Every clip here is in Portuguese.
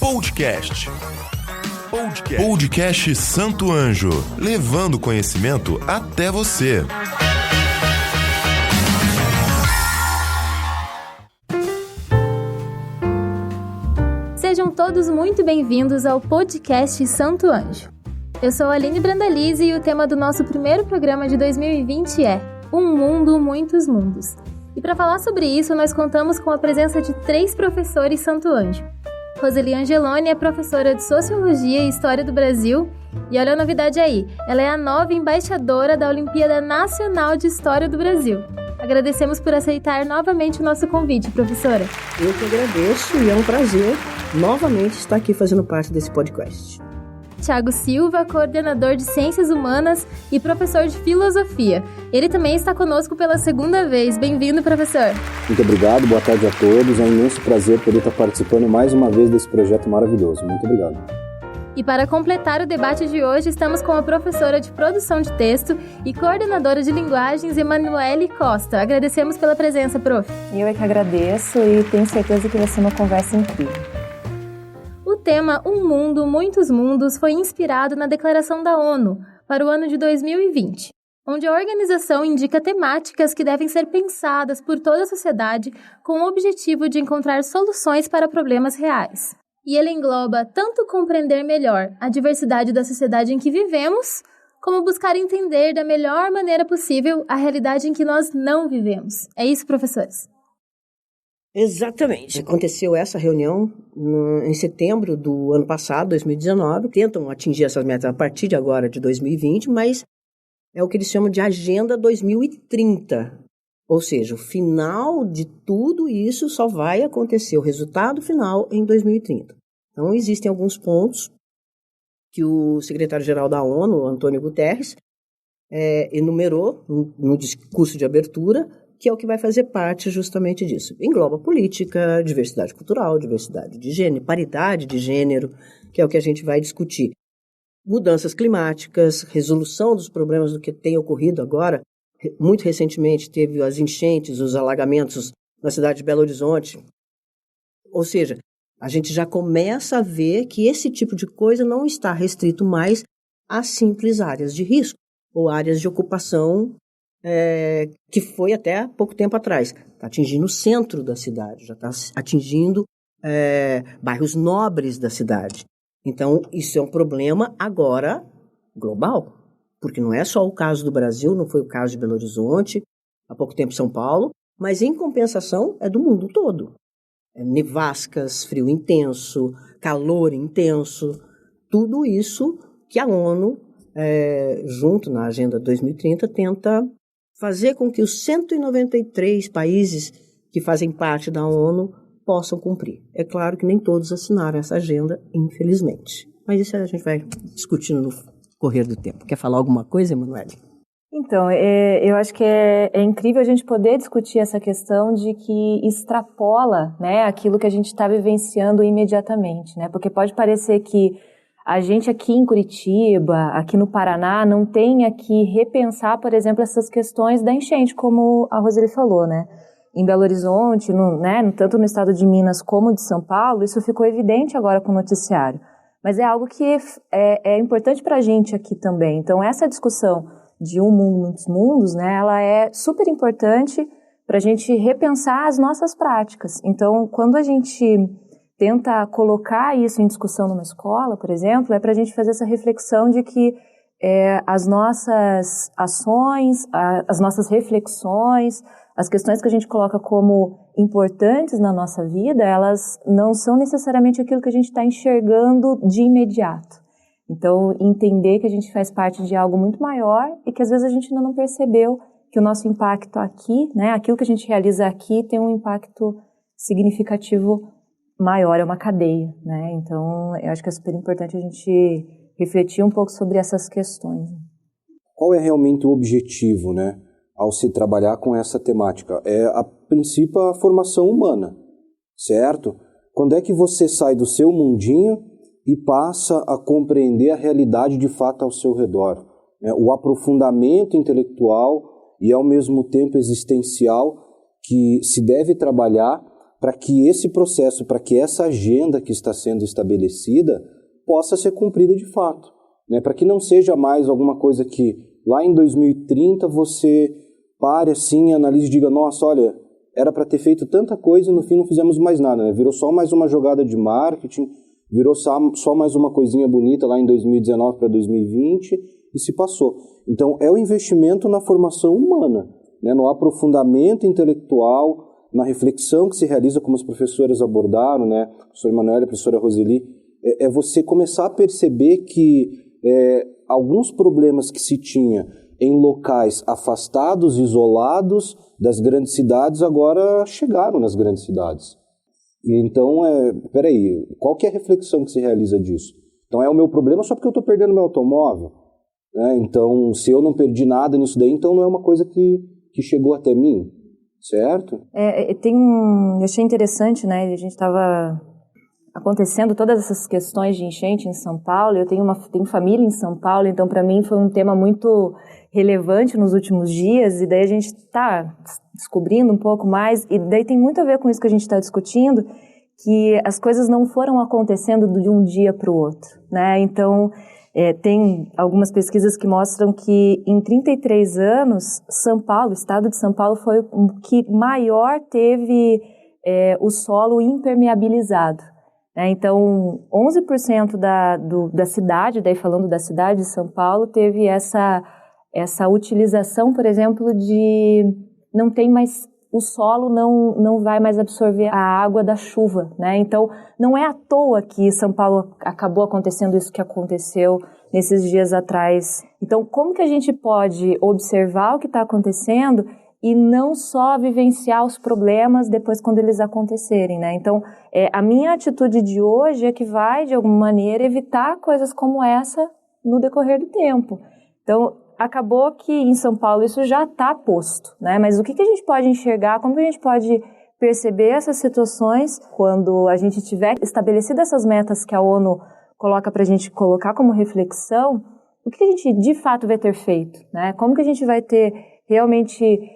Podcast. Podcast Santo Anjo, levando conhecimento até você. Sejam todos muito bem-vindos ao podcast Santo Anjo. Eu sou a Aline Brandalize e o tema do nosso primeiro programa de 2020 é Um Mundo, Muitos Mundos. E para falar sobre isso, nós contamos com a presença de 3 professores Santo Anjo. Roseli Angeloni é professora de Sociologia e História do Brasil. E olha a novidade aí, ela é a nova embaixadora da Olimpíada Nacional de História do Brasil. Agradecemos por aceitar novamente o nosso convite, professora. Eu que agradeço e é um prazer novamente estar aqui fazendo parte desse podcast. Thiago Silva, coordenador de Ciências Humanas e professor de Filosofia. Ele também está conosco pela segunda vez. Bem-vindo, professor. Muito obrigado, boa tarde a todos. É um imenso prazer poder estar participando mais uma vez desse projeto maravilhoso. Muito obrigado. E para completar o debate de hoje, estamos com a professora de Produção de Texto e coordenadora de Linguagens, Emanuele Costa. Agradecemos pela presença, prof. Eu é que agradeço e tenho certeza que vai ser uma conversa incrível. O tema Um Mundo, Muitos Mundos foi inspirado na Declaração da ONU para o ano de 2020, onde a organização indica temáticas que devem ser pensadas por toda a sociedade com o objetivo de encontrar soluções para problemas reais. E ele engloba tanto compreender melhor a diversidade da sociedade em que vivemos, como buscar entender da melhor maneira possível a realidade em que nós não vivemos. É isso, professores? Exatamente. Aconteceu essa reunião em setembro do ano passado, 2019. Tentam atingir essas metas a partir de agora, de 2020, mas é o que eles chamam de Agenda 2030. Ou seja, o final de tudo isso só vai acontecer, o resultado final, em 2030. Então, existem alguns pontos que o secretário-geral da ONU, Antônio Guterres, enumerou no discurso de abertura, que é o que vai fazer parte justamente disso. Engloba política, diversidade cultural, diversidade de gênero, paridade de gênero, que é o que a gente vai discutir. Mudanças climáticas, resolução dos problemas do que tem ocorrido agora. Muito recentemente teve as enchentes, os alagamentos na cidade de Belo Horizonte. Ou seja, a gente já começa a ver que esse tipo de coisa não está restrito mais a simples áreas de risco ou áreas de ocupação que foi até há pouco tempo atrás. Está atingindo o centro da cidade, já está atingindo bairros nobres da cidade. Então, isso é um problema agora global, porque não é só o caso do Brasil, não foi o caso de Belo Horizonte, há pouco tempo São Paulo, mas em compensação é do mundo todo. Nevascas, frio intenso, calor intenso, tudo isso que a ONU, junto na Agenda 2030, tenta fazer com que os 193 países que fazem parte da ONU possam cumprir. É claro que nem todos assinaram essa agenda, infelizmente. Mas isso a gente vai discutindo no correr do tempo. Quer falar alguma coisa, Emanuele? Então, eu acho que é incrível a gente poder discutir essa questão de que extrapola, né, aquilo que a gente está vivenciando imediatamente, né? Porque pode parecer que a gente aqui em Curitiba, aqui no Paraná, não tenha que repensar, por exemplo, essas questões da enchente, como a Roseli falou, né? Em Belo Horizonte, tanto no estado de Minas como de São Paulo, isso ficou evidente agora com o noticiário. Mas é algo que é importante para a gente aqui também. Então, essa discussão de Um Mundo, Muitos Mundos, né, ela é super importante para a gente repensar as nossas práticas. Então, quando a gente tenta colocar isso em discussão numa escola, por exemplo, é para a gente fazer essa reflexão de que as nossas ações, as nossas reflexões, as questões que a gente coloca como importantes na nossa vida, elas não são necessariamente aquilo que a gente está enxergando de imediato. Então, entender que a gente faz parte de algo muito maior e que às vezes a gente ainda não percebeu que o nosso impacto aqui, né, aquilo que a gente realiza aqui tem um impacto significativo maior, é uma cadeia, né? Então, eu acho que é super importante a gente refletir um pouco sobre essas questões. Qual é realmente o objetivo, né, ao se trabalhar com essa temática? É, a princípio, a formação humana, certo? Quando é que você sai do seu mundinho e passa a compreender a realidade de fato ao seu redor? O aprofundamento intelectual e, ao mesmo tempo, existencial que se deve trabalhar para que esse processo, para que essa agenda que está sendo estabelecida possa ser cumprida de fato, né? Para que não seja mais alguma coisa que lá em 2030 você pare assim, analise e diga, nossa, olha, era para ter feito tanta coisa e no fim não fizemos mais nada, né? Virou só mais uma jogada de marketing, virou só mais uma coisinha bonita lá em 2019 para 2020 e se passou. Então é o investimento na formação humana, né? No aprofundamento intelectual, na reflexão que se realiza, como as professoras abordaram, né? A professora Emanuela, a professora Roseli, é você começar a perceber que alguns problemas que se tinha em locais afastados, isolados das grandes cidades, agora chegaram nas grandes cidades. E então, peraí, qual que é a reflexão que se realiza disso? Então é o meu problema só porque eu estou perdendo meu automóvel? Né? Então, se eu não perdi nada nisso daí, então não é uma coisa que chegou até mim, certo? Eu achei interessante, né? A gente estava acontecendo todas essas questões de enchente em São Paulo. Eu tenho família em São Paulo, então para mim foi um tema muito relevante nos últimos dias, e daí a gente está descobrindo um pouco mais, e daí tem muito a ver com isso que a gente está discutindo, que as coisas não foram acontecendo de um dia para o outro, né? Então, tem algumas pesquisas que mostram que em 33 anos, São Paulo, o estado de São Paulo foi o que maior teve o solo impermeabilizado. Então, 11% da cidade, daí falando da cidade de São Paulo, teve essa utilização, por exemplo, de não tem mais, o solo não vai mais absorver a água da chuva, né? Então, não é à toa que São Paulo acabou acontecendo isso que aconteceu nesses dias atrás. Então, como que a gente pode observar o que está acontecendo e não só vivenciar os problemas depois quando eles acontecerem, né? Então, a minha atitude de hoje é que vai, de alguma maneira, evitar coisas como essa no decorrer do tempo. Então, acabou que em São Paulo isso já está posto, né? Mas o que a gente pode enxergar, como que a gente pode perceber essas situações quando a gente tiver estabelecido essas metas que a ONU coloca para a gente colocar como reflexão, o que a gente de fato vai ter feito, né? Como que a gente vai ter realmente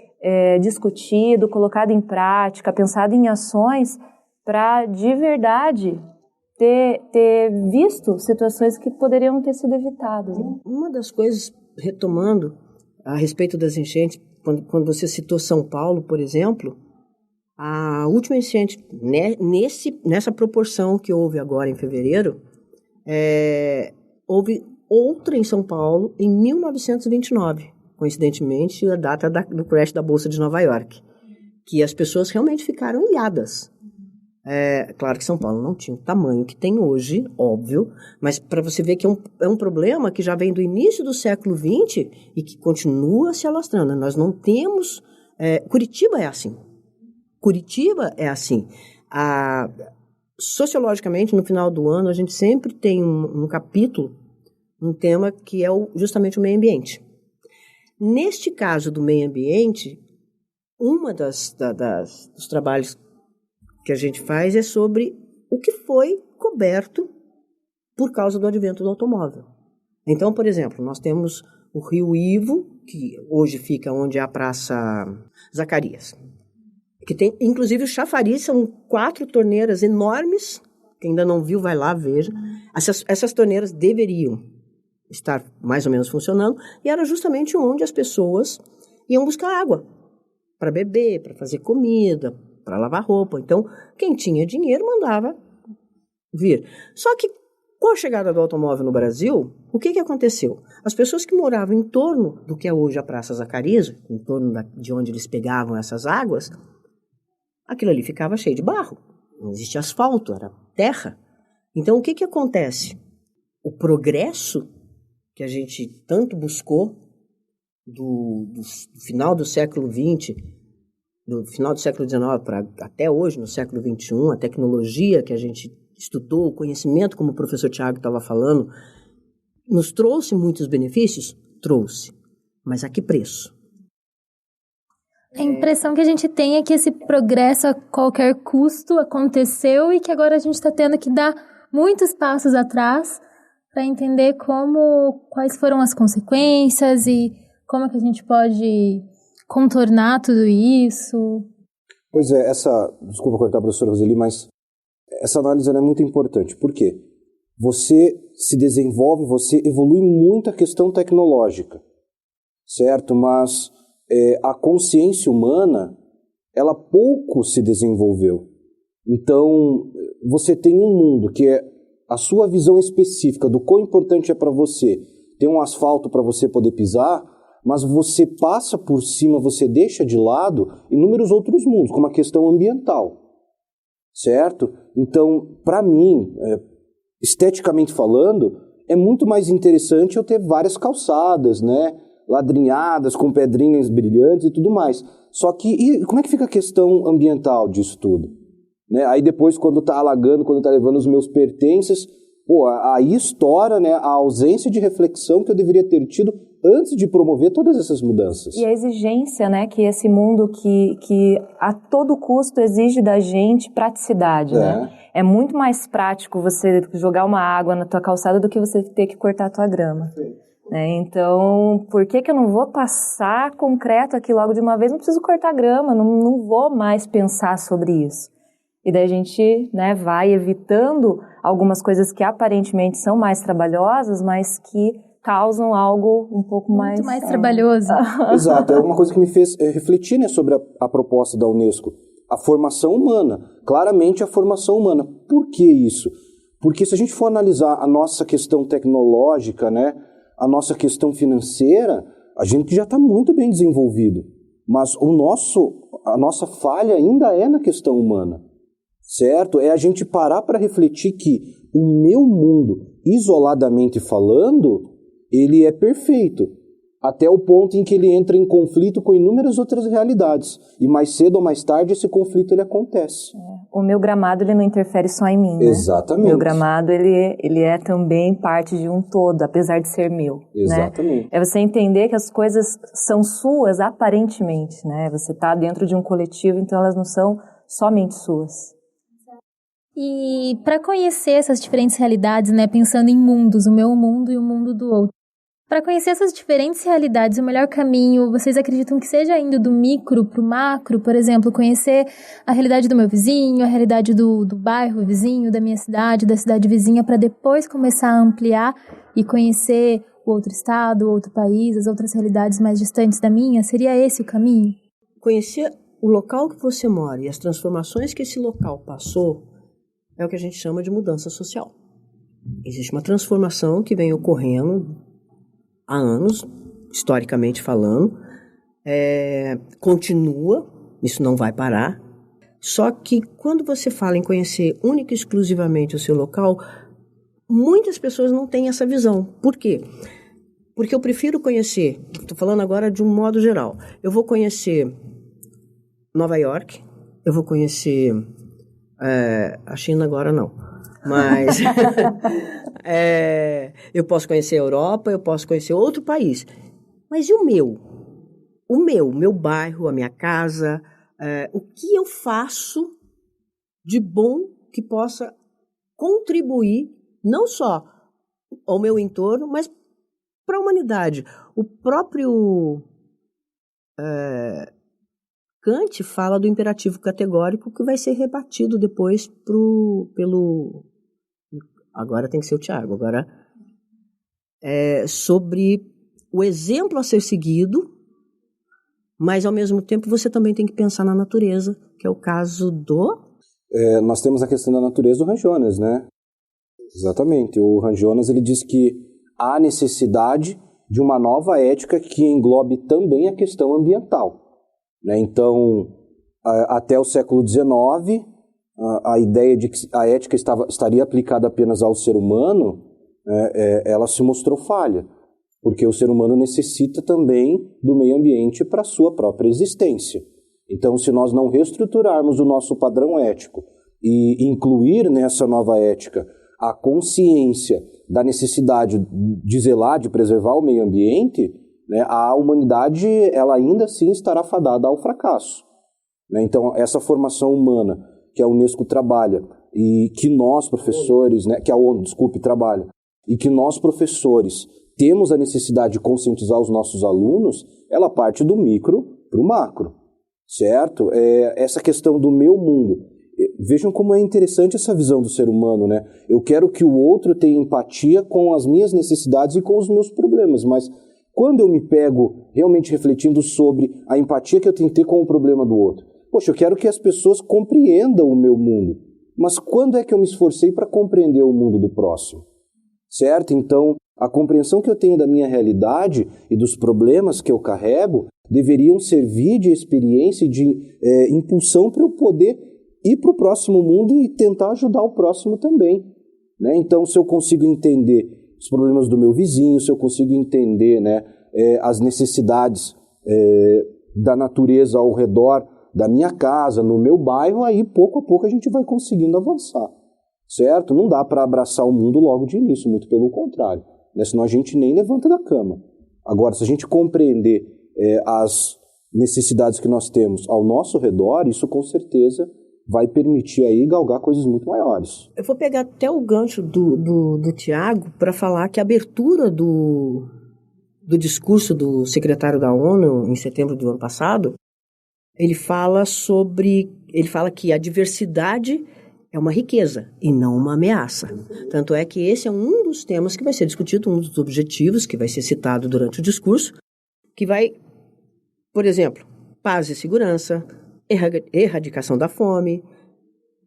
discutido, colocado em prática, pensado em ações para de verdade ter visto situações que poderiam ter sido evitadas, né? Uma das coisas, retomando a respeito das enchentes, quando você citou São Paulo, por exemplo, a última enchente, nessa proporção que houve agora em fevereiro, houve outra em São Paulo em 1929, coincidentemente a data do crash da Bolsa de Nova York, que as pessoas realmente ficaram ilhadas. Claro que São Paulo não tinha o tamanho que tem hoje, óbvio, mas para você ver que é um problema que já vem do início do século XX e que continua se alastrando. Nós não temos... Curitiba é assim. Curitiba é assim. Sociologicamente, no final do ano, a gente sempre tem um capítulo, um tema que é justamente o meio ambiente. Neste caso do meio ambiente, uma dos trabalhos que a gente faz é sobre o que foi coberto por causa do advento do automóvel. Então, por exemplo, nós temos o Rio Ivo, que hoje fica onde é a Praça Zacarias, que tem, inclusive, o chafariz, são 4 torneiras enormes, quem ainda não viu, vai lá, veja. Essas torneiras deveriam estar mais ou menos funcionando, e era justamente onde as pessoas iam buscar água para beber, para fazer comida, para lavar roupa. Então, quem tinha dinheiro mandava vir. Só que, com a chegada do automóvel no Brasil, o que aconteceu? As pessoas que moravam em torno do que é hoje a Praça Zacarias, em torno de onde eles pegavam essas águas, aquilo ali ficava cheio de barro. Não existia asfalto, era terra. Então, o que acontece? O progresso que a gente tanto buscou do final do século XX, do final do século XIX para até hoje, no século XXI, a tecnologia que a gente estudou, o conhecimento, como o professor Tiago estava falando, nos trouxe muitos benefícios? Trouxe. Mas a que preço? A impressão que a gente tem é que esse progresso a qualquer custo aconteceu e que agora a gente está tendo que dar muitos passos atrás para entender quais foram as consequências e como é que a gente pode contornar tudo isso. Pois é, desculpa cortar a professora Roseli, mas essa análise é muito importante. Por quê? Você se desenvolve, você evolui muito a questão tecnológica, certo? Mas a consciência humana, ela pouco se desenvolveu. Então, você tem um mundo que é a sua visão específica do quão importante é para você ter um asfalto para você poder pisar, mas você passa por cima, você deixa de lado inúmeros outros mundos, como a questão ambiental, certo? Então, para mim, esteticamente falando, é muito mais interessante eu ter várias calçadas, né? Ladrinhadas, com pedrinhas brilhantes e tudo mais. Só que, e como é que fica a questão ambiental disso tudo? Né? Aí depois, quando está alagando, quando está levando os meus pertences, aí estoura, né, a ausência de reflexão que eu deveria ter tido antes de promover todas essas mudanças. E a exigência, né, que esse mundo que a todo custo exige da gente praticidade, né? É muito mais prático você jogar uma água na tua calçada do que você ter que cortar a tua grama. Então, por que eu não vou passar concreto aqui logo de uma vez? Não preciso cortar grama, não vou mais pensar sobre isso. E daí a gente, né, vai evitando algumas coisas que aparentemente são mais trabalhosas, mas que causam algo um pouco mais... Muito mais trabalhoso. Exato, é uma coisa que me fez refletir, né, sobre a proposta da Unesco. A formação humana, claramente a formação humana. Por que isso? Porque se a gente for analisar a nossa questão tecnológica, né, a nossa questão financeira, a gente já está muito bem desenvolvido. Mas a nossa falha ainda é na questão humana. Certo? É a gente parar para refletir que o meu mundo, isoladamente falando, ele é perfeito. Até o ponto em que ele entra em conflito com inúmeras outras realidades. E mais cedo ou mais tarde esse conflito ele acontece. O meu gramado ele não interfere só em mim, né? Exatamente. O meu gramado ele é também parte de um todo, apesar de ser meu. Exatamente. Né? É você entender que as coisas são suas aparentemente, né? Você está dentro de um coletivo, então elas não são somente suas. E para conhecer essas diferentes realidades, né, pensando em mundos, o meu mundo e o mundo do outro, para conhecer essas diferentes realidades, o melhor caminho, vocês acreditam que seja indo do micro para o macro, por exemplo, conhecer a realidade do meu vizinho, a realidade do bairro vizinho, da minha cidade, da cidade vizinha, para depois começar a ampliar e conhecer o outro estado, o outro país, as outras realidades mais distantes da minha? Seria esse o caminho? Conhecer o local que você mora e as transformações que esse local passou é o que a gente chama de mudança social. Existe uma transformação que vem ocorrendo há anos, historicamente falando, continua, isso não vai parar, só que quando você fala em conhecer única e exclusivamente o seu local, muitas pessoas não têm essa visão. Por quê? Porque eu prefiro conhecer, estou falando agora de um modo geral, eu vou conhecer Nova York, eu vou conhecer... a China agora não, mas eu posso conhecer a Europa, eu posso conhecer outro país, mas e o meu? O meu bairro, a minha casa, o que eu faço de bom que possa contribuir não só ao meu entorno, mas para a humanidade. O próprio Kant fala do imperativo categórico que vai ser rebatido depois pelo... Agora tem que ser o Tiago. Agora sobre o exemplo a ser seguido, mas ao mesmo tempo você também tem que pensar na natureza, que é o caso do... nós temos a questão da natureza do Han Jonas, né? Exatamente. O Han Jonas ele diz que há necessidade de uma nova ética que englobe também a questão ambiental. Né? Então, até o século XIX, a ideia de que a ética estaria aplicada apenas ao ser humano, ela se mostrou falha, porque o ser humano necessita também do meio ambiente para a sua própria existência. Então, se nós não reestruturarmos o nosso padrão ético e incluir nessa nova ética a consciência da necessidade de zelar, de preservar o meio ambiente, né, a humanidade ela ainda assim estará fadada ao fracasso. Né? Então, essa formação humana que a Unesco trabalha e que nós, professores, né, que a ONU, trabalha, e que nós, professores, temos a necessidade de conscientizar os nossos alunos, ela parte do micro para o macro, certo? Essa questão do meu mundo. Vejam como é interessante essa visão do ser humano, né? Eu quero que o outro tenha empatia com as minhas necessidades e com os meus problemas, mas quando eu me pego realmente refletindo sobre a empatia que eu tenho que ter com o problema do outro, poxa, eu quero que as pessoas compreendam o meu mundo, mas quando é que eu me esforcei para compreender o mundo do próximo? Certo? Então, a compreensão que eu tenho da minha realidade e dos problemas que eu carrego deveriam servir de experiência e de impulsão para eu poder ir para o próximo mundo e tentar ajudar o próximo também, né? Então, se eu consigo entender os problemas do meu vizinho, se eu consigo entender, né, as necessidades da natureza ao redor da minha casa, no meu bairro, aí pouco a pouco a gente vai conseguindo avançar, certo? Não dá para abraçar o mundo logo de início, muito pelo contrário, né? Senão a gente nem levanta da cama. Agora, se a gente compreender as necessidades que nós temos ao nosso redor, isso com certeza vai permitir aí galgar coisas muito maiores. Eu vou pegar até o gancho do Tiago para falar que a abertura do discurso do secretário da ONU em setembro do ano passado, ele fala que a diversidade é uma riqueza e não uma ameaça. Tanto é que esse é um dos temas que vai ser discutido, um dos objetivos que vai ser citado durante o discurso, que vai, por exemplo, paz e segurança, erradicação da fome,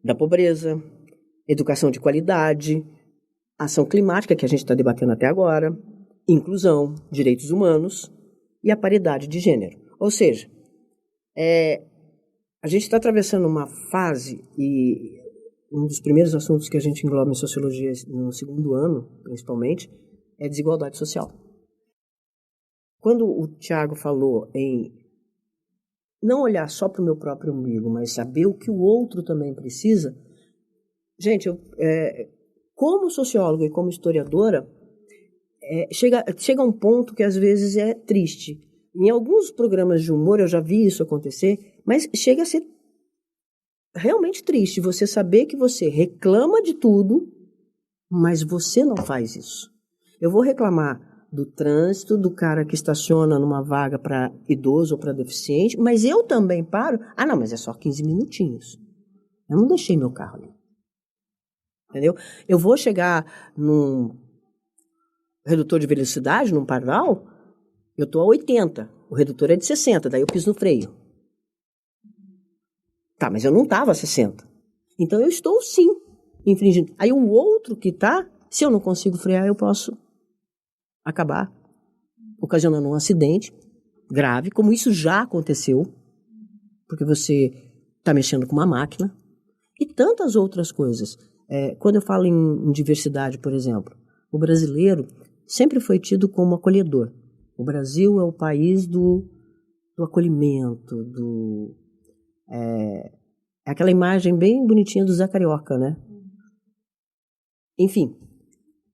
da pobreza, educação de qualidade, ação climática, que a gente está debatendo até agora, inclusão, direitos humanos e a paridade de gênero. Ou seja, a gente está atravessando uma fase, e um dos primeiros assuntos que a gente engloba em sociologia no segundo ano, principalmente, é a desigualdade social. Quando o Tiago falou em não olhar só para o meu próprio umbigo, mas saber o que o outro também precisa. Gente, como socióloga e como historiadora, chega a um ponto que às vezes é triste. Em alguns programas de humor eu já vi isso acontecer, mas chega a ser realmente triste você saber que você reclama de tudo, mas você não faz isso. Eu vou reclamar do trânsito, do cara que estaciona numa vaga para idoso ou para deficiente, mas eu também paro. Ah, não, mas é só 15 minutinhos. Eu não deixei meu carro ali. Entendeu? Eu vou chegar num redutor de velocidade, num pardal, eu estou a 80, o redutor é de 60, daí eu piso no freio. Tá, mas eu não estava a 60. Então eu estou sim infringindo. Aí o outro que está, se eu não consigo frear, eu posso acabar ocasionando um acidente grave, como isso já aconteceu, porque você está mexendo com uma máquina, e tantas outras coisas. Quando eu falo em diversidade, por exemplo, o brasileiro sempre foi tido como acolhedor. O Brasil é o país do acolhimento, aquela imagem bem bonitinha do Zé Carioca, né? Enfim,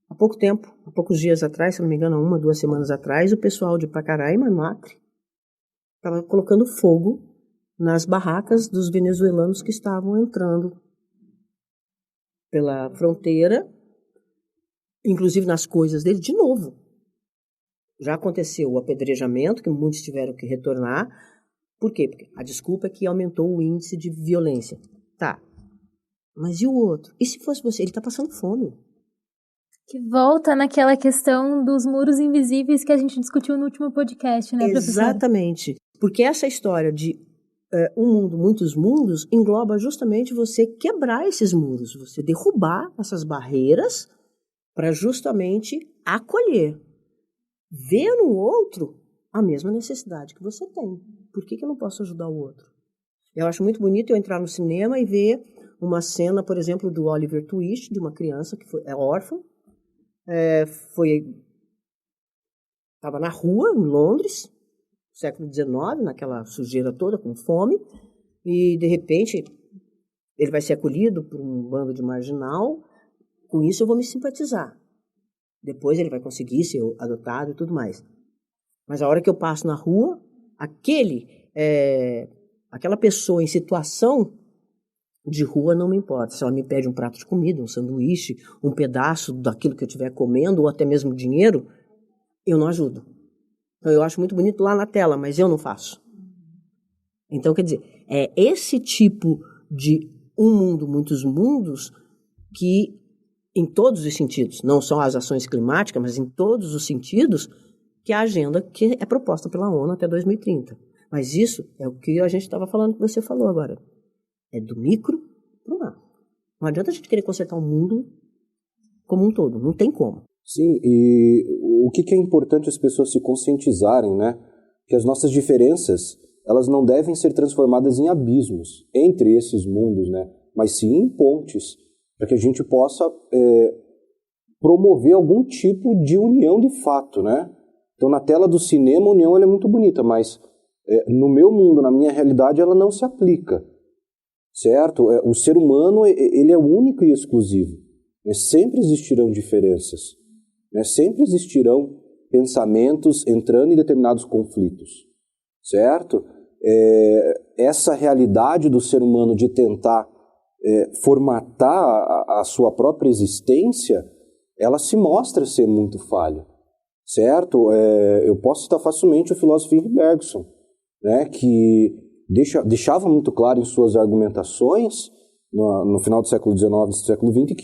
há poucos dias atrás, se não me engano, 1 ou 2 semanas atrás, o pessoal de Pacaraima, no Acre, estava colocando fogo nas barracas dos venezuelanos que estavam entrando pela fronteira, inclusive nas coisas deles, de novo. Já aconteceu o apedrejamento, que muitos tiveram que retornar. Por quê? Porque a desculpa é que aumentou o índice de violência. Tá, mas e o outro? E se fosse você? Ele está passando fome. Que volta naquela questão dos muros invisíveis que a gente discutiu no último podcast, né, professora? Exatamente. Porque essa história de um mundo, muitos mundos, engloba justamente você quebrar esses muros, você derrubar essas barreiras para justamente acolher. Ver no outro a mesma necessidade que você tem. Por que eu não posso ajudar o outro? Eu acho muito bonito eu entrar no cinema e ver uma cena, por exemplo, do Oliver Twist, de uma criança que é órfã, estava na rua, em Londres, século XIX, naquela sujeira toda, com fome, e, de repente, ele vai ser acolhido por um bando de marginal. Com isso, eu vou me simpatizar. Depois, ele vai conseguir ser adotado e tudo mais. Mas a hora que eu passo na rua, aquela pessoa em situação de rua não me importa. Se ela me pede um prato de comida, um sanduíche, um pedaço daquilo que eu estiver comendo, ou até mesmo dinheiro, eu não ajudo. Então eu acho muito bonito lá na tela, mas eu não faço. Então, quer dizer, é esse tipo de um mundo, muitos mundos, que em todos os sentidos, não só as ações climáticas, mas em todos os sentidos, que é a agenda que é proposta pela ONU até 2030. Mas isso é o que a gente estava falando, que você falou agora. É do micro para o macro. Não adianta a gente querer consertar o mundo como um todo, não tem como. Sim, e o que é importante as pessoas se conscientizarem, né? Que as nossas diferenças, elas não devem ser transformadas em abismos entre esses mundos, né? Mas sim em pontes, para que a gente possa promover algum tipo de união de fato, né? Então, na tela do cinema, a união ela é muito bonita, mas no meu mundo, na minha realidade, ela não se aplica, certo? O ser humano, ele é único e exclusivo, né? Sempre existirão diferenças, né? Sempre existirão pensamentos entrando em determinados conflitos, certo? Essa realidade do ser humano de tentar formatar a sua própria existência, ela se mostra ser muito falha, certo? Eu posso citar facilmente o filósofo Henri Bergson, né, que deixava muito claro em suas argumentações, no final do século XIX e do século XX,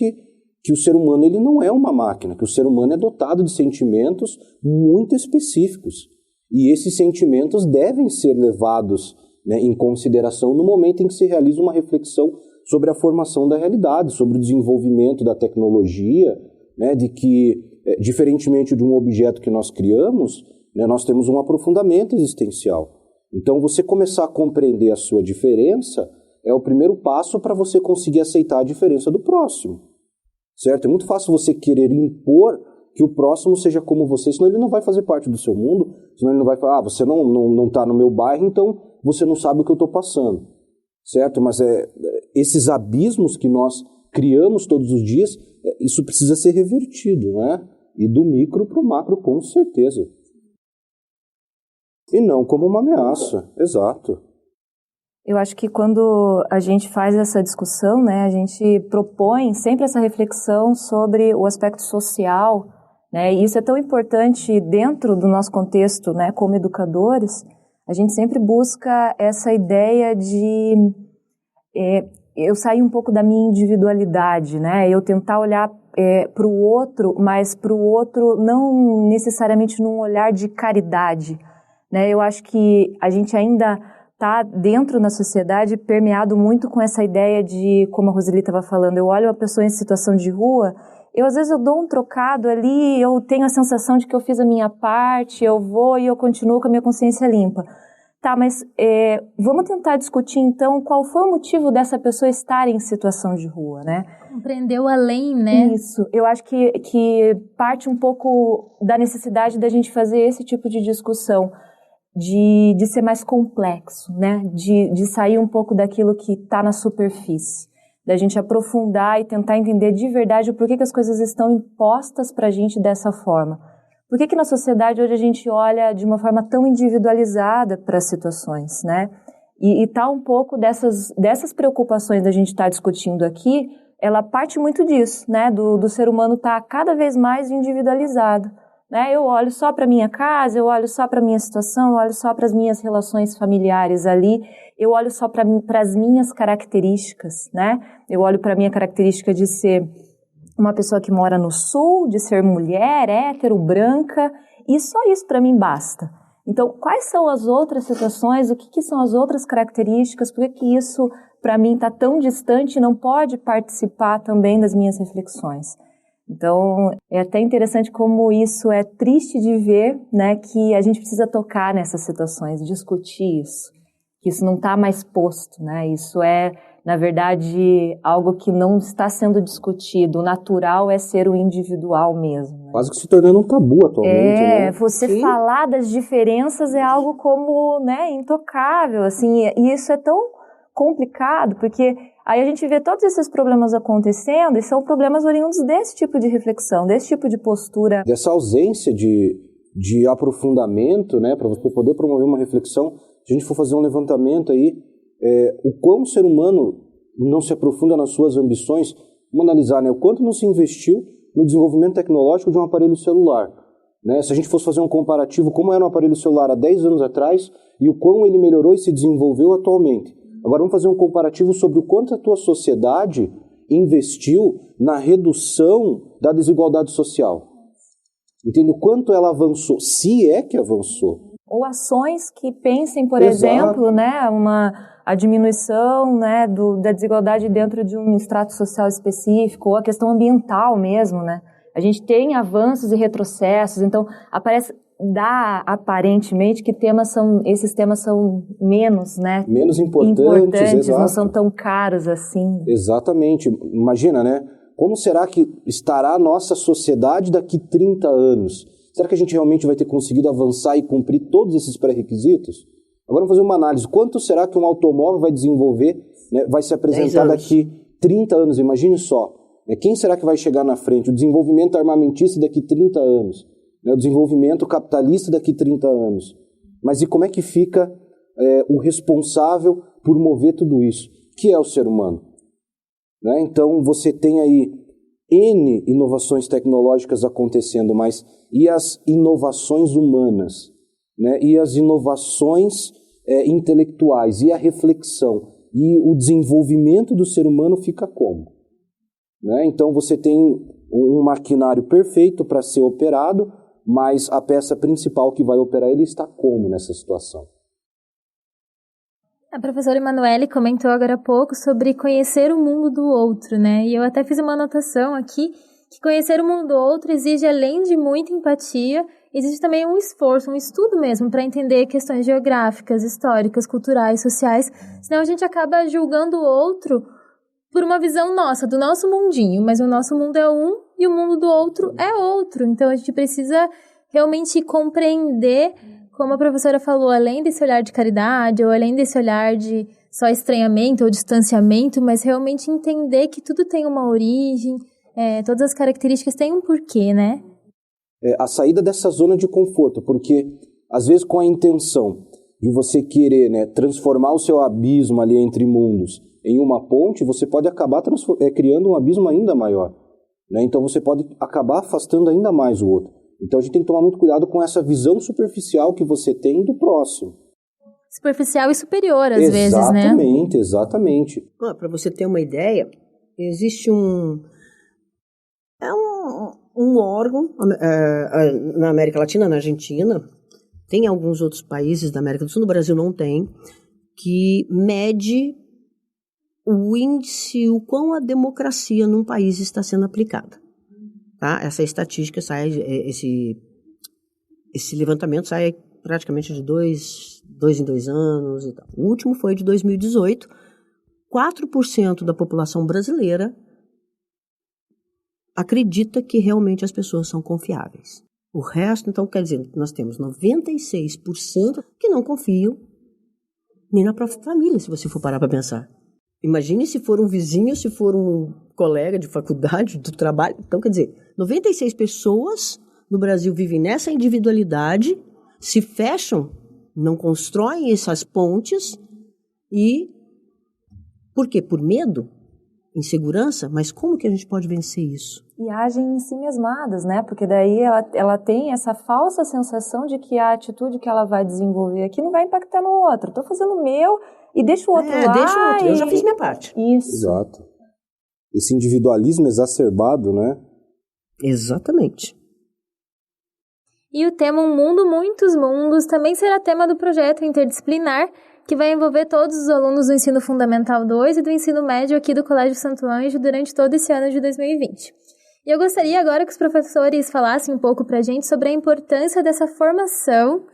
que o ser humano ele não é uma máquina, que o ser humano é dotado de sentimentos muito específicos. E esses sentimentos devem ser levados, né, em consideração no momento em que se realiza uma reflexão sobre a formação da realidade, sobre o desenvolvimento da tecnologia, né, de que, diferentemente de um objeto que nós criamos, né, nós temos um aprofundamento existencial. Então, você começar a compreender a sua diferença é o primeiro passo para você conseguir aceitar a diferença do próximo, certo? É muito fácil você querer impor que o próximo seja como você, senão ele não vai fazer parte do seu mundo, senão ele não vai falar, você não está no meu bairro, então você não sabe o que eu estou passando, certo? Mas esses abismos que nós criamos todos os dias, isso precisa ser revertido, né? E do micro para o macro, com certeza. E não como uma ameaça, exato. Eu acho que quando a gente faz essa discussão, né, a gente propõe sempre essa reflexão sobre o aspecto social, né, e isso é tão importante dentro do nosso contexto, né, como educadores, a gente sempre busca essa ideia de eu sair um pouco da minha individualidade, né, eu tentar olhar para o outro, mas para o outro não necessariamente num olhar de caridade, né, eu acho que a gente ainda está dentro na sociedade permeado muito com essa ideia de, como a Roseli estava falando, eu olho uma pessoa em situação de rua, às vezes eu dou um trocado ali, eu tenho a sensação de que eu fiz a minha parte, eu vou e eu continuo com a minha consciência limpa. Tá, mas vamos tentar discutir então qual foi o motivo dessa pessoa estar em situação de rua, né? Compreendeu além, né? Isso, eu acho que parte um pouco da necessidade da gente fazer esse tipo de discussão, de ser mais complexo, né? De sair um pouco daquilo que está na superfície, da gente aprofundar e tentar entender de verdade o porquê que as coisas estão impostas para a gente dessa forma. Por que na sociedade hoje a gente olha de uma forma tão individualizada para as situações, né? E tá um pouco dessas preocupações da gente estar discutindo aqui, ela parte muito disso, né? Do ser humano estar cada vez mais individualizado. Né? Eu olho só para minha casa, eu olho só para minha situação, eu olho só para as minhas relações familiares ali, eu olho só para as minhas características, né? Eu olho para a minha característica de ser uma pessoa que mora no sul, de ser mulher, hétero, branca, e só isso para mim basta. Então, quais são as outras situações, o que são as outras características, por que isso para mim está tão distante e não pode participar também das minhas reflexões? Então, é até interessante como isso é triste de ver, né, que a gente precisa tocar nessas situações, discutir isso, que isso não está mais posto, né, isso é, na verdade, algo que não está sendo discutido, o natural é ser o individual mesmo. Né? Quase que se tornando um tabu atualmente, né? Você Sim. falar das diferenças é algo como, né, intocável, assim, e isso é tão complicado, porque aí a gente vê todos esses problemas acontecendo e são problemas oriundos desse tipo de reflexão, desse tipo de postura. Dessa ausência de aprofundamento, né, para você poder promover uma reflexão, se a gente for fazer um levantamento aí, o quão o ser humano não se aprofunda nas suas ambições, vamos analisar, né, o quanto não se investiu no desenvolvimento tecnológico de um aparelho celular. Né? Se a gente fosse fazer um comparativo, como era um aparelho celular há 10 anos atrás e o quão ele melhorou e se desenvolveu atualmente. Agora vamos fazer um comparativo sobre o quanto a tua sociedade investiu na redução da desigualdade social. Entende? O quanto ela avançou, se é que avançou. Ou ações que pensem, por Exato. exemplo, né, a diminuição, né, da desigualdade dentro de um extrato social específico, ou a questão ambiental mesmo, né? A gente tem avanços e retrocessos, então dá aparentemente que esses temas são menos, né? Menos importantes, não são tão caros assim. Exatamente. Imagina, né? Como será que estará a nossa sociedade daqui 30 anos? Será que a gente realmente vai ter conseguido avançar e cumprir todos esses pré-requisitos? Agora vamos fazer uma análise. Quanto será que um automóvel vai desenvolver, né, vai se apresentar daqui 30 anos? Imagine só. Né, quem será que vai chegar na frente? O desenvolvimento armamentista daqui 30 anos. Né, o desenvolvimento capitalista daqui 30 anos. Mas e como é que fica o responsável por mover tudo isso? Que é o ser humano? Né? Então você tem aí N inovações tecnológicas acontecendo, mas e as inovações humanas? Né? E as inovações intelectuais? E a reflexão? E o desenvolvimento do ser humano fica como? Né? Então você tem um maquinário perfeito para ser operado, mas a peça principal que vai operar ele está como nessa situação? A professora Emanuele comentou agora há pouco sobre conhecer o mundo do outro, né? E eu até fiz uma anotação aqui que conhecer o mundo do outro exige, além de muita empatia, exige também um esforço, um estudo mesmo, para entender questões geográficas, históricas, culturais, sociais. Senão a gente acaba julgando o outro por uma visão nossa, do nosso mundinho, mas o nosso mundo é um e o mundo do outro é outro. Então a gente precisa realmente compreender, como a professora falou, além desse olhar de caridade, ou além desse olhar de só estranhamento ou distanciamento, mas realmente entender que tudo tem uma origem, todas as características têm um porquê, né? A saída dessa zona de conforto, porque às vezes com a intenção de você querer, né, transformar o seu abismo ali entre mundos em uma ponte, você pode acabar criando um abismo ainda maior. Né? Então você pode acabar afastando ainda mais o outro. Então a gente tem que tomar muito cuidado com essa visão superficial que você tem do próximo. Superficial e superior, às vezes, né? Exatamente. Para você ter uma ideia, existe um órgão na América Latina, na Argentina, tem alguns outros países da América do Sul, no Brasil não tem, que mede o índice, o quão a democracia num país está sendo aplicada. Tá? Essa estatística sai, esse levantamento sai praticamente de dois em 2 anos. E tal. O último foi de 2018. 4% da população brasileira acredita que realmente as pessoas são confiáveis. O resto, então, quer dizer, nós temos 96% que não confiam nem na própria família, se você for parar para pensar. Imagine se for um vizinho, se for um colega de faculdade, do trabalho. Então, quer dizer, 96 pessoas no Brasil vivem nessa individualidade, se fecham, não constroem essas pontes e... Por quê? Por medo? Insegurança? Mas como que a gente pode vencer isso? E agem em si mesmadas, né? Porque daí ela tem essa falsa sensação de que a atitude que ela vai desenvolver aqui não vai impactar no outro. Estou fazendo o meu e deixo o outro lá. Deixa o outro. Eu já fiz minha parte. Isso. Exato. Esse individualismo exacerbado, né? Exatamente. E o tema Um Mundo, Muitos Mundos também será tema do projeto interdisciplinar, que vai envolver todos os alunos do Ensino Fundamental 2 e do Ensino Médio aqui do Colégio Santo Anjo durante todo esse ano de 2020. E eu gostaria agora que os professores falassem um pouco pra gente sobre a importância dessa formação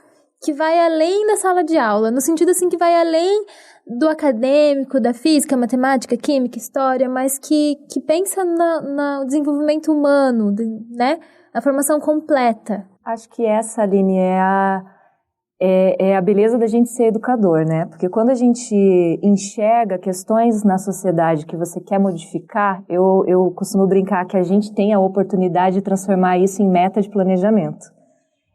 que vai além da sala de aula, no sentido assim que vai além do acadêmico, da física, matemática, química, história, mas que pensa no desenvolvimento humano, né? A formação completa. Acho que essa, Aline, é a beleza da gente ser educador, né? Porque quando a gente enxerga questões na sociedade que você quer modificar, eu costumo brincar que a gente tem a oportunidade de transformar isso em meta de planejamento.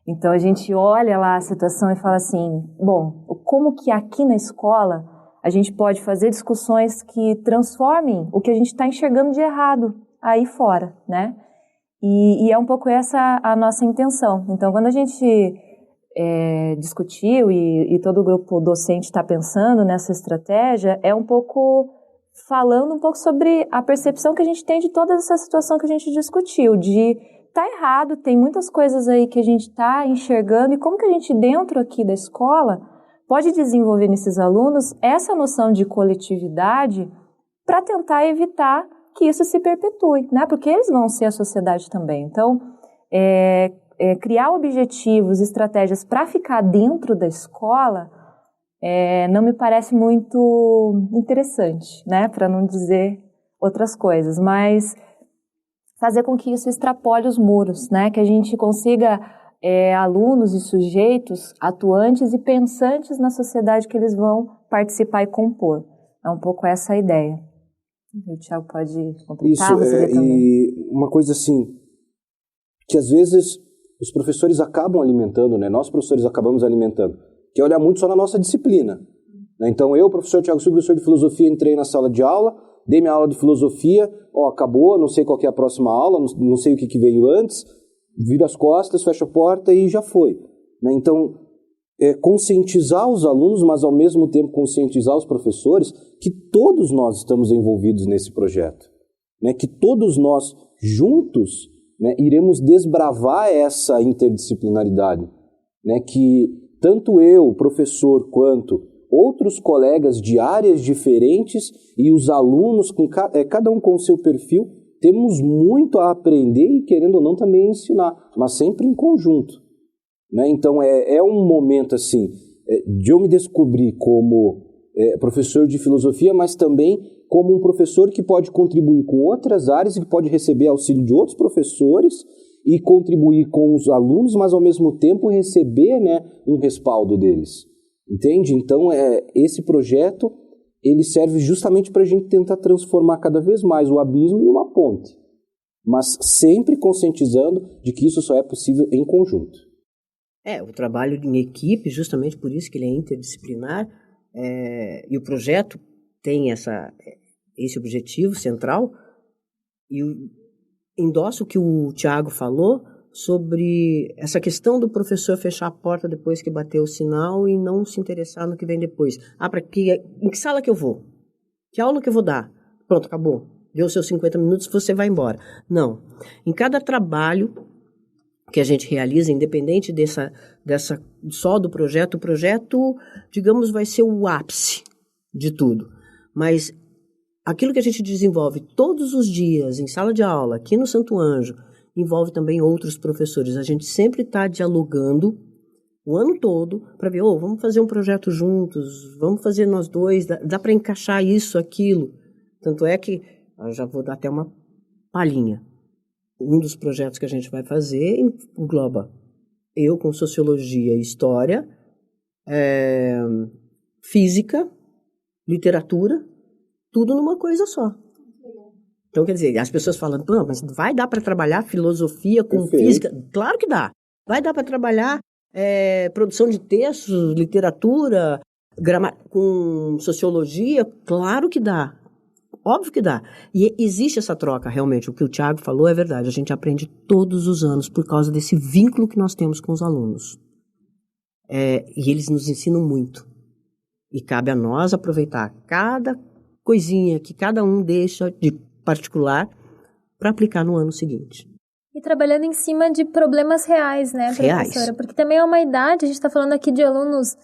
Então a gente olha lá a situação e fala assim, bom, como que aqui na escola a gente pode fazer discussões que transformem o que a gente está enxergando de errado aí fora, né? E é um pouco essa a nossa intenção. Então quando a gente discutiu e todo o grupo docente está pensando nessa estratégia é um pouco falando um pouco sobre a percepção que a gente tem de toda essa situação que a gente discutiu, de tá errado, tem muitas coisas aí que a gente está enxergando e como que a gente dentro aqui da escola pode desenvolver nesses alunos essa noção de coletividade para tentar evitar que isso se perpetue, né? Porque eles vão ser a sociedade também. Então, criar objetivos, estratégias para ficar dentro da escola não me parece muito interessante, né? Para não dizer outras coisas, mas fazer com que isso extrapole os muros, né? Que a gente consiga alunos e sujeitos atuantes e pensantes na sociedade que eles vão participar e compor. É um pouco essa a ideia. O Thiago pode completar? Isso, e uma coisa assim, que às vezes os professores acabam alimentando, né? Nós professores acabamos alimentando, que é olhar muito só na nossa disciplina. Né? Então eu, professor Thiago Silva, professor de filosofia, entrei na sala de aula, dei minha aula de filosofia, acabou, não sei qual que é a próxima aula, não sei o que veio antes, viro as costas, fecho a porta e já foi. Né? Então, conscientizar os alunos, mas ao mesmo tempo conscientizar os professores que todos nós estamos envolvidos nesse projeto. Né? Que todos nós juntos, né, iremos desbravar essa interdisciplinaridade. Né? Que tanto eu, professor, quanto outros colegas de áreas diferentes e os alunos, cada um com o seu perfil, temos muito a aprender e, querendo ou não, também ensinar, mas sempre em conjunto. Né? Então, é um momento assim de eu me descobrir como professor de filosofia, mas também como um professor que pode contribuir com outras áreas e que pode receber auxílio de outros professores e contribuir com os alunos, mas ao mesmo tempo receber, né, um respaldo deles. Entende? Então, esse projeto ele serve justamente para a gente tentar transformar cada vez mais o abismo em uma ponte, mas sempre conscientizando de que isso só é possível em conjunto. O trabalho em equipe, justamente por isso que ele é interdisciplinar, e o projeto tem esse objetivo central, e endosso o que o Thiago falou sobre essa questão do professor fechar a porta depois que bateu o sinal e não se interessar no que vem depois. Em que sala que eu vou? Que aula que eu vou dar? Pronto, acabou. Deu os seus 50 minutos, você vai embora. Não. Em cada trabalho que a gente realiza, independente só do projeto, o projeto, digamos, vai ser o ápice de tudo. Mas aquilo que a gente desenvolve todos os dias em sala de aula, aqui no Santo Anjo, envolve também outros professores. A gente sempre está dialogando o ano todo para ver, vamos fazer um projeto juntos, vamos fazer nós dois, dá para encaixar isso, aquilo. Tanto é que, eu já vou dar até uma palhinha. Um dos projetos que a gente vai fazer engloba eu com sociologia e história, física, literatura, tudo numa coisa só. Então, quer dizer, as pessoas falam, mas vai dar para trabalhar filosofia com física? Claro que dá. Vai dar para trabalhar produção de textos, literatura, com sociologia? Claro que dá. Óbvio que dá. E existe essa troca, realmente. O que o Thiago falou é verdade. A gente aprende todos os anos por causa desse vínculo que nós temos com os alunos. E eles nos ensinam muito. E cabe a nós aproveitar cada coisinha que cada um deixa de particular para aplicar no ano seguinte. E trabalhando em cima de problemas reais, né, professora? Porque também é uma idade, a gente está falando aqui de alunos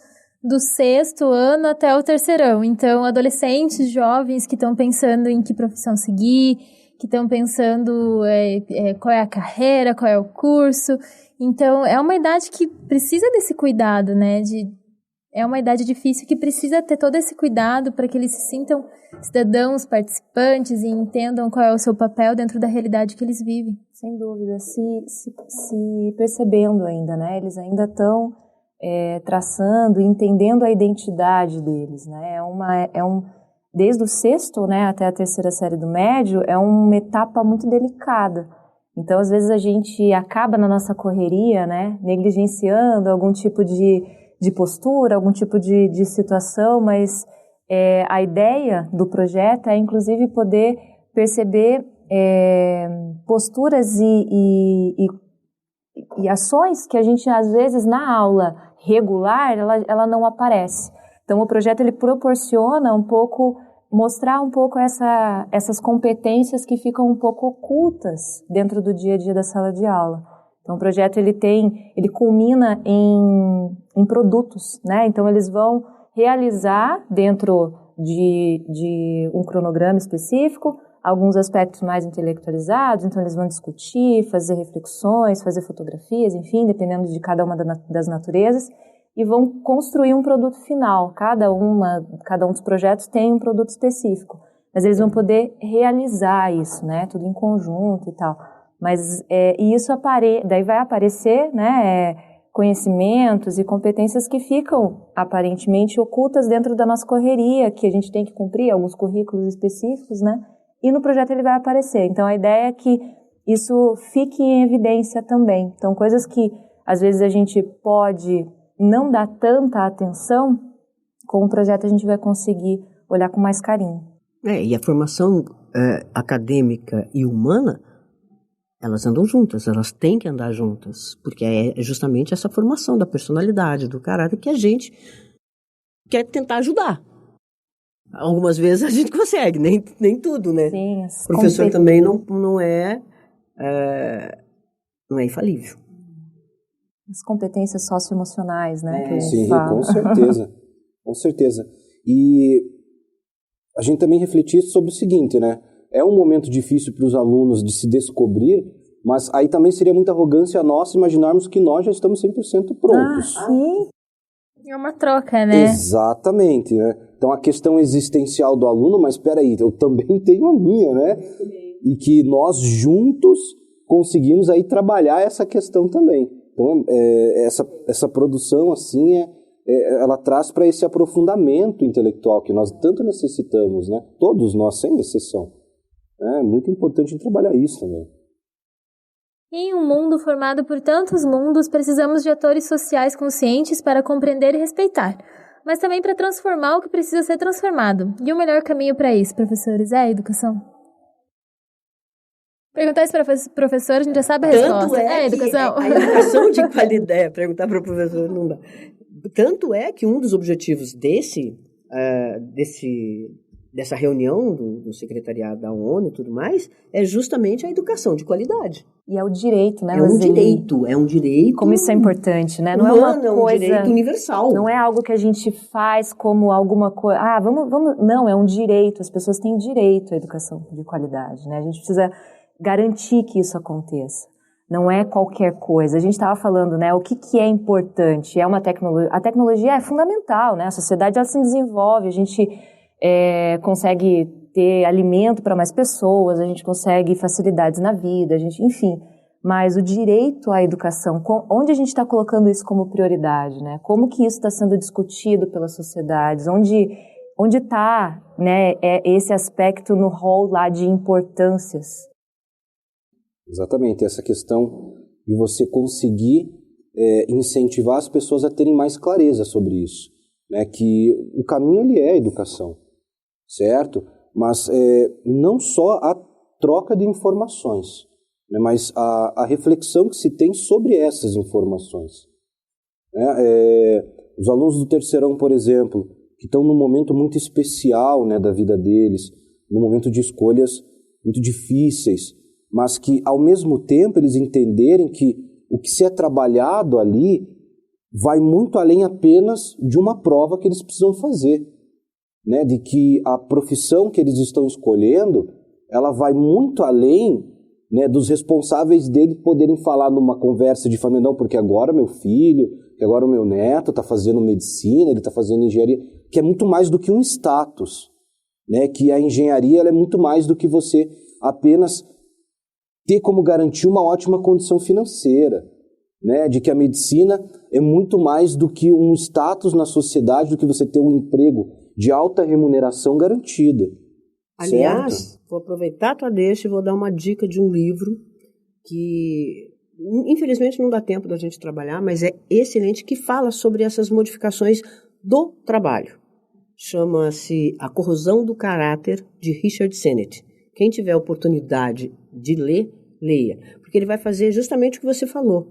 do 6º ano até o 3º. Então, adolescentes, jovens que estão pensando em que profissão seguir, que estão pensando qual é a carreira, qual é o curso. Então, é uma idade que precisa desse cuidado, né? É uma idade difícil que precisa ter todo esse cuidado para que eles se sintam cidadãos participantes e entendam qual é o seu papel dentro da realidade que eles vivem. Sem dúvida, se percebendo ainda, né? Eles ainda estão traçando, entendendo a identidade deles, né? Desde o 6º, né, até a 3ª série do médio, é uma etapa muito delicada. Então, às vezes a gente acaba na nossa correria, né, negligenciando algum tipo de postura, algum tipo de situação, mas a ideia do projeto é, inclusive, poder perceber posturas e e ações que a gente, às vezes, na aula regular, ela não aparece. Então, o projeto, ele proporciona um pouco, mostrar um pouco essas competências que ficam um pouco ocultas dentro do dia a dia da sala de aula. Então, o projeto, ele culmina em produtos, né? Então, eles vão realizar dentro de um cronograma específico alguns aspectos mais intelectualizados, então eles vão discutir, fazer reflexões, fazer fotografias, enfim, dependendo de cada uma das naturezas, e vão construir um produto final. Cada um dos projetos tem um produto específico, mas eles vão poder realizar isso, né, tudo em conjunto e tal. Mas e isso daí vai aparecer, né, conhecimentos e competências que ficam aparentemente ocultas dentro da nossa correria, que a gente tem que cumprir alguns currículos específicos, né? E no projeto ele vai aparecer. Então, a ideia é que isso fique em evidência também. Então, coisas que, às vezes, a gente pode não dar tanta atenção, com o projeto a gente vai conseguir olhar com mais carinho. E a formação acadêmica e humana, elas andam juntas, elas têm que andar juntas, porque é justamente essa formação da personalidade, do caráter, que a gente quer tentar ajudar. Algumas vezes a gente consegue, nem tudo, né? Sim, o professor também não é infalível. As competências socioemocionais, né? Que a gente sim, fala. com certeza. Com certeza. E a gente também refletir sobre o seguinte, né? É um momento difícil para os alunos de se descobrir, mas aí também seria muita arrogância nossa imaginarmos que nós já estamos 100% prontos. Sim. É uma troca, né? Exatamente, né? Então a questão existencial do aluno, mas espera aí, eu também tenho a minha, né? E que nós juntos conseguimos aí trabalhar essa questão também. Então essa produção assim ela traz para esse aprofundamento intelectual que nós tanto necessitamos, né? Todos nós, sem exceção. É muito importante trabalhar isso também. Em um mundo formado por tantos mundos, precisamos de atores sociais conscientes para compreender e respeitar, mas também para transformar o que precisa ser transformado. E o melhor caminho para isso, professores, é a educação? Perguntar isso para o professor, a gente já sabe a resposta. É a educação. A educação de qualidade, perguntar para o professor não dá. Tanto é que um dos objetivos dessa reunião do secretariado da ONU e tudo mais, é justamente a educação de qualidade. E é o direito, né? É um direito. Como isso é importante, né? Não humano, é uma coisa, um direito universal. Não é algo que a gente faz como alguma coisa. Vamos. Não, é um direito. As pessoas têm direito à educação de qualidade, né? A gente precisa garantir que isso aconteça. Não é qualquer coisa. A gente estava falando, né? O que é importante? É uma tecnologia. A tecnologia é fundamental, né? A sociedade ela se desenvolve. A gente consegue ter alimento para mais pessoas, a gente consegue facilidades na vida, enfim. Mas o direito à educação, onde a gente está colocando isso como prioridade, né? Como que isso está sendo discutido pelas sociedades? Onde está, né, esse aspecto no rol lá de importâncias? Exatamente, essa questão de você conseguir incentivar as pessoas a terem mais clareza sobre isso, né? Que o caminho ele é a educação, certo? Mas não só a troca de informações, né? Mas a reflexão que se tem sobre essas informações. Né? Os alunos do terceirão, por exemplo, que estão num momento muito especial, né, da vida deles, num momento de escolhas muito difíceis, mas que, ao mesmo tempo, eles entenderem que o que se é trabalhado ali vai muito além apenas de uma prova que eles precisam fazer, né? De que a profissão que eles estão escolhendo, ela vai muito além, né, dos responsáveis dele poderem falar numa conversa de família, não, porque agora meu filho, que agora o meu neto está fazendo medicina, ele está fazendo engenharia, que é muito mais do que um status, né? Que a engenharia ela é muito mais do que você apenas ter como garantir uma ótima condição financeira, né? De que a medicina é muito mais do que um status na sociedade, do que você ter um emprego de alta remuneração garantida. Aliás, certo? Vou aproveitar a tua deixa e vou dar uma dica de um livro que, infelizmente, não dá tempo da gente trabalhar, mas é excelente, que fala sobre essas modificações do trabalho. Chama-se A Corrosão do Caráter, de Richard Sennett. Quem tiver a oportunidade de ler, leia, porque ele vai fazer justamente o que você falou.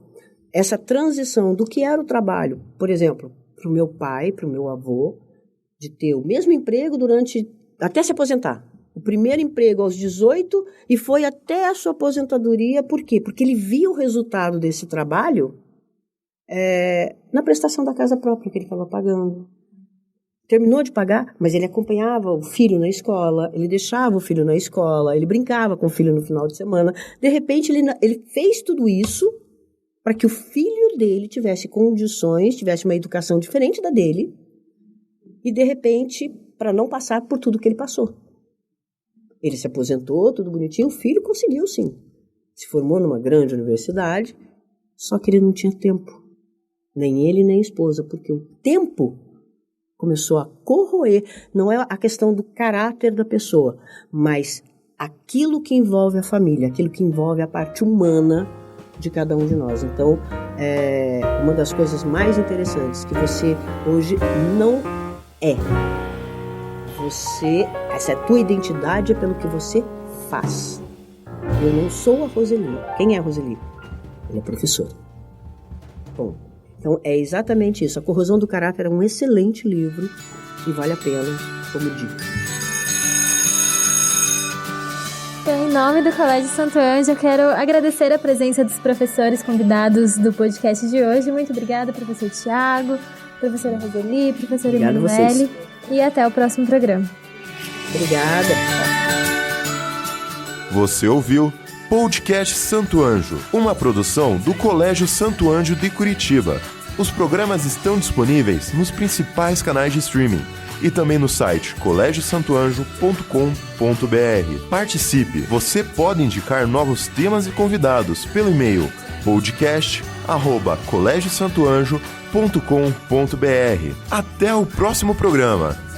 essa transição do que era o trabalho, por exemplo, para o meu pai, para o meu avô, de ter o mesmo emprego até se aposentar. O primeiro emprego aos 18 e foi até a sua aposentadoria. Por quê? Porque ele via o resultado desse trabalho na prestação da casa própria que ele estava pagando. Terminou de pagar, mas ele acompanhava o filho na escola, ele deixava o filho na escola, ele brincava com o filho no final de semana. De repente, ele fez tudo isso para que o filho dele tivesse condições, tivesse uma educação diferente da dele e, de repente, para não passar por tudo que ele passou. Ele se aposentou, tudo bonitinho, o filho conseguiu sim. Se formou numa grande universidade, só que ele não tinha tempo. Nem ele, nem a esposa, porque o tempo começou a corroer. Não é a questão do caráter da pessoa, mas aquilo que envolve a família, aquilo que envolve a parte humana de cada um de nós. Então, uma das coisas mais interessantes que você hoje não é. Essa é a tua identidade, é pelo que você faz. Eu não sou a Roseli. Quem é a Roseli? Ela é professora. Bom, então é exatamente isso. A Corrosão do Caráter é um excelente livro e vale a pena como dica. Então, em nome do Colégio Santo Ângelo, eu quero agradecer a presença dos professores convidados do podcast de hoje. Muito obrigada, professor Tiago, professora Roseli, professora Emanuele. E até o próximo programa. Obrigada. Você ouviu Podcast Santo Ângelo, uma produção do Colégio Santo Ângelo de Curitiba. Os programas estão disponíveis nos principais canais de streaming e também no site colégiosantoanjo.com.br. Participe! Você pode indicar novos temas e convidados pelo e-mail podcast@colégiosantoanjo.com.br. Até o próximo programa!